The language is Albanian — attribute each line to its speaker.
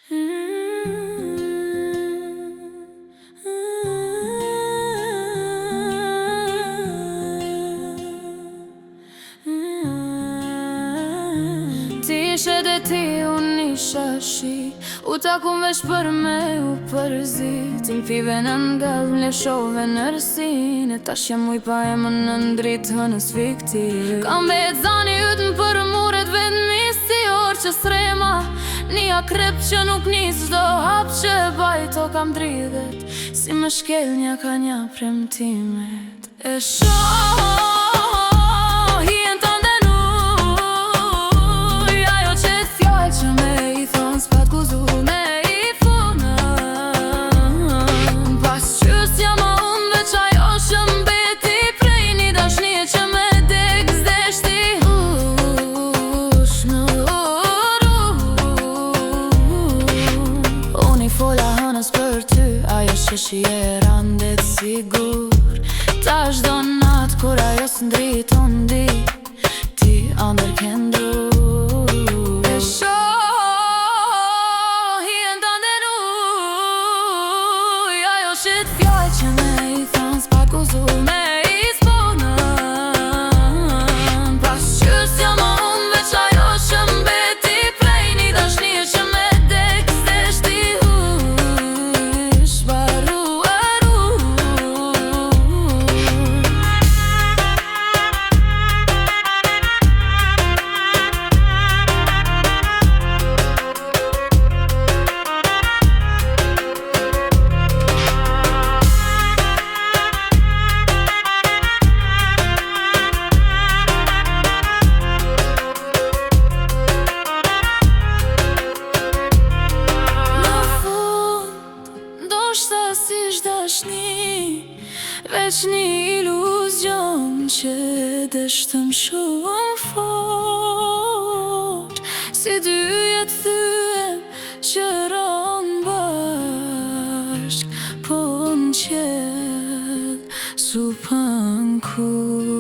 Speaker 1: Ti ishe dhe ti, unë isha shi, u taku veç për me u përzi. Ti m'five në ngell, m'leshove në rësin, e tash jam uj pa emën në ndritë hënës fiktiv. Kam vetë zani ytë më për muret vetëmi si orë që srema, një akrep që nuk nis do hap që bajto kam dridhet, si më shkel një ka një premtimet. E shoh që je randet sigur. Ta është do natë kur ajo së ndritë undi, ti andër këndru. E shoh hien të ndenuj, ajo shit fjallë që me i thonë s'pak u zu me i sponën. Pas qës jam a unë veç ajo që mbeti prej një dashnie që me dek s'deshti. Veç një iluzion që dështëm shumë fort, si dyjet thyem që ronë bashk, po në qel su pënkur.